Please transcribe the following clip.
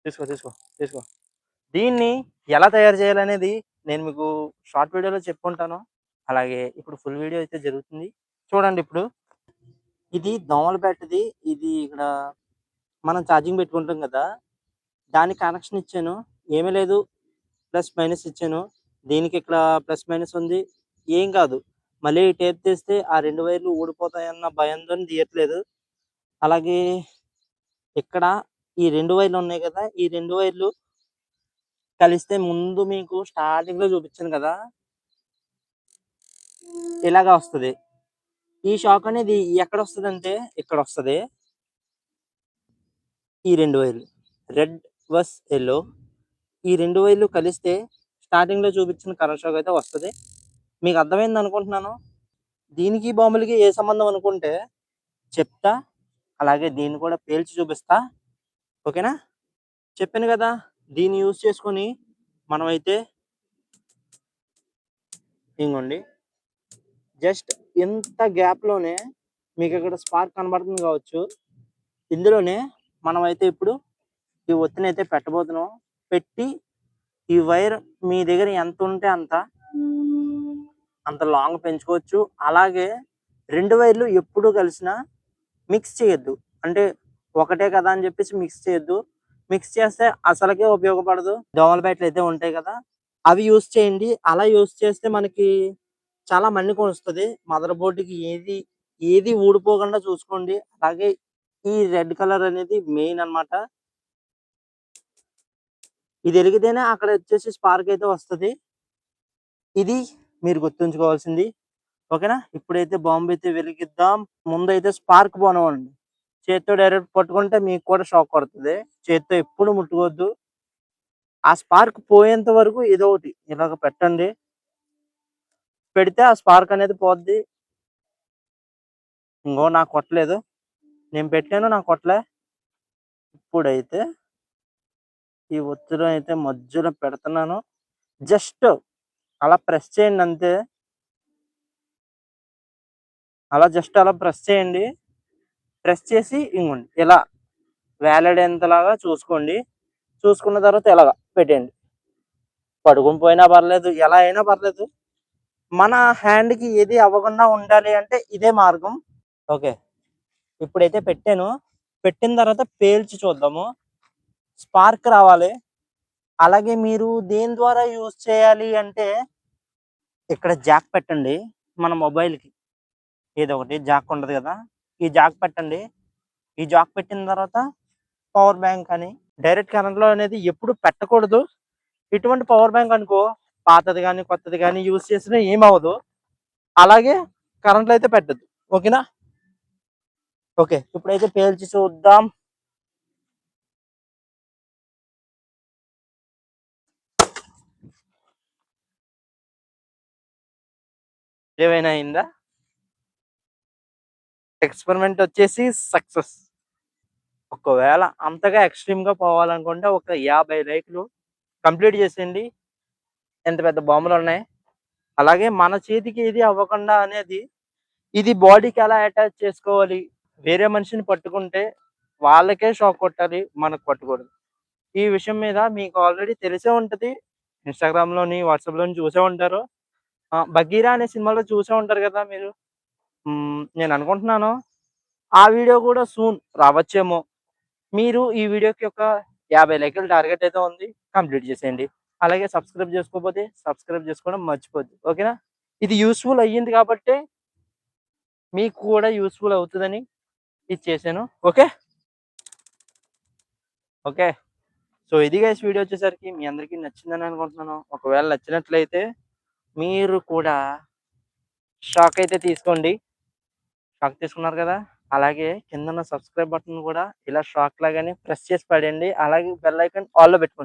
తీసుకో, తీసుకో, తీసుకో. దీన్ని ఎలా తయారు చేయాలనేది నేను మీకు షార్ట్ వీడియోలో చెప్పుకుంటాను. అలాగే ఇప్పుడు ఫుల్ వీడియో అయితే జరుగుతుంది. చూడండి ఇప్పుడు. ఇది దోమల బ్యాట్‌ది. ఇది ఇక్కడ మనం ఛార్జింగ్ పెట్టుకుంటాం కదా! దానికి కనెక్షన్ ఇచ్చాను. ఏమీ లేదు. ప్లస్, మైనస్ ఇచ్చాను. దీనికి ఇక్కడ ప్లస్, మైనస్ ఉంది. ఏం కాదు. మళ్ళీ టేప్ తీస్తే ఆ 2 వైర్లు ఊడిపోతాయన్న భయంతోని తీయట్లేదు. అలాగే ఇక్కడ ఈ 2 వైర్లు ఉన్నాయి కదా! ఈ 2 వైర్లు కలిస్తే ముందు మీకు స్టార్టింగ్‌లో చూపించాను కదా! ఇలాగా వస్తది. ఈ షాక్ అనేది ఎక్కడొస్తదంటే ఇక్కడొస్తది. ఈ 2 వైర్లు. రెడ్ వర్స్ యెల్లో. ఈ 2 వైర్లు కలిస్తే స్టార్టింగ్‌లో చూపించిన కరెంట్ షాక్ అయితే వస్తది. మీకు అర్థమైందనుకుంటున్నాను. దీనికి బాంబులకి ఏ సంబంధం అనుకుంటే చెప్తా. అలాగే దీన్ని కూడా పేల్చి చూపిస్తా. ఓకేనా? చెప్పాను కదా! దీన్ని యూజ్ చేసుకొని మనమైతే ఇంగోండి జస్ట్ ఇంత గ్యాప్‌లోనే మీకిక్కడ స్పార్క్ కనబడుతుంది కావచ్చు. ఇందులోనే మనమైతే ఇప్పుడు ఈ ఒత్తినైతే పెట్టబోతున్నాం. పెట్టి ఈ వైర్ మీ దగ్గర ఎంతుంటే అంత లాంగ్ పెంచుకోవచ్చు. అలాగే 2 వైర్లు ఎప్పుడు కలిసినా మిక్స్ చేయొద్దు. అంటే ఒకటే కదా అని చెప్పేసి మిక్స్ చేయొద్దు. మిక్స్ చేస్తే అసలకే ఉపయోగపడదు. దోమల బ్యాట్‌లయితే ఉంటాయి కదా! అవి యూజ్ చేయండి. అలా యూజ్ చేస్తే మనకి చాలా మన్నికొస్తది. మదర్ బోర్డ్‌కి ఏది ఊడిపోకుండా చూసుకోండి. అలాగే ఈ రెడ్ కలర్ అనేది మెయిన్ అన్నమాట. ఇది ఎలిగితేనే అక్కడ వచ్చేసి స్పార్క్ అయితే వస్తది. ఇది మీరు గుర్తుంచుకోవాల్సింది. ఓకేనా? ఇప్పుడైతే బాంబు అయితే వెలిగిద్దాం. ముందైతే స్పార్క్ పోనివ్వండి. చేత్తో డైరెక్ట్ పట్టుకుంటే మీకు కూడా షాక్ కొడతది. చేత్తో ఎప్పుడు ముట్టుకోవద్దు. ఆ స్పార్క్ పోయేంత వరకు ఏదో ఒకటి ఇలాగ పెట్టండి. పెడితే ఆ స్పార్క్ అనేది పోద్ది. ఇంగో నాకు కొట్టలేదు. నేను పెట్టాను నాకు కొట్టలే. ఇప్పుడైతే ఈ ఒత్తిడిని అయితే మధ్యలో పెడుతున్నాను. జస్ట్ అలా ప్రెస్ చేయండి అంతే. అలా ప్రెస్ చేయండి. ప్రెస్ చేసి ఇంగోండి ఇలా వేలాడేంతలాగా చూసుకోండి. చూసుకున్న తర్వాత ఇలాగ పెట్టేయండి. పడుకొని పోయినా పర్లేదు. ఎలా అయినా పర్లేదు. మన హ్యాండ్‌కి ఏది అవ్వకుండా ఉండాలి అంటే ఇదే మార్గం. ఓకే. ఇప్పుడైతే పెట్టాను. పెట్టిన తర్వాత పేల్చి చూద్దాము. స్పార్క్ రావాలి. అలాగే మీరు దేని ద్వారా యూజ్ చేయాలి అంటే ఇక్కడ జాక్ పెట్టండి. మన మొబైల్‌కి ఏదో ఒకటి జాక్ ఉంటది కదా! ఈ జాక్ పెట్టండి. ఈ జాక్ పెట్టిన తర్వాత పవర్ బ్యాంక్ అని డైరెక్ట్ కరెంట్‌లో అనేది ఎప్పుడు పెట్టకూడదు. ఇటువంటి పవర్ బ్యాంక్ అనుకో పాతది గాని, కొత్తది గాని యూజ్ చేసినా ఏమవ్వదు. అలాగే కరెంట్‌లో అయితే పెట్టొద్దు. ఓకేనా? ఓకే. ఇప్పుడైతే పేల్చి చూద్దాం. ఏమైనా అయిందా? ఎక్స్‌పెరిమెంట్ వచ్చేసి సక్సెస్. ఒకవేళ అంతగా ఎక్స్‌ట్రీమ్‌గా పోవాలనుకుంటే ఒక 50 లైక్‌లు కంప్లీట్ చేసేయండి. ఎంత పెద్ద బాంబులున్నాయి. అలాగే మన చేతికి ఏది అవ్వకుండా అనేది ఇది బాడీకి ఎలా అటాచ్ చేసుకోవాలి. వేరే మనిషిని పట్టుకుంటే వాళ్ళకే షాక్ కొట్టాలి. మనకు కొట్టకూడదు. ఈ విషయం మీద మీకు ఆల్రెడీ తెలిసే ఉంటది. ఇన్‌స్టాగ్రామ్‌లోని, వాట్సాప్‌లోని చూసే ఉంటారు. 'బగీరా' అనే సినిమాలో చూసే ఉంటారు కదా మీరు. నేను అనుకుంటున్నాను ఆ వీడియో కూడా సూన్ రావచ్చేమో. మీరు ఈ వీడియోకి ఒక 50 లైకులు టార్గెట్ అయితే ఉంది. కంప్లీట్ చేసేయండి. అలాగే సబ్స్క్రైబ్ చేసుకోకపోతే సబ్స్క్రైబ్ చేసుకోవడం మర్చిపోద్దు. ఓకేనా? ఇది యూజ్‌ఫుల్ అయ్యింది కాబట్టే మీకు కూడా యూజ్‌ఫుల్ అవుతదని ఇది చేశాను. ఓకే. ఓకే. సో, ఇది గైస్ వీడియో వచ్చేసరికి మీ అందరికీ నచ్చిందని అనుకుంటున్నాను. ఒకవేళ నచ్చినట్లయితే మీరు కూడా షాక్ అయితే తీసుకోండి. షాక్ తీసుకున్నారు కదా! అలాగే కిందున్న సబ్స్క్రైబ్ బటన్ కూడా ఇలా షాక్ లాగానే ప్రెస్ చేసి పడేయండి. అలాగే బెల్ ఐకాన్ ఆల్‌లో పెట్టుకోండి.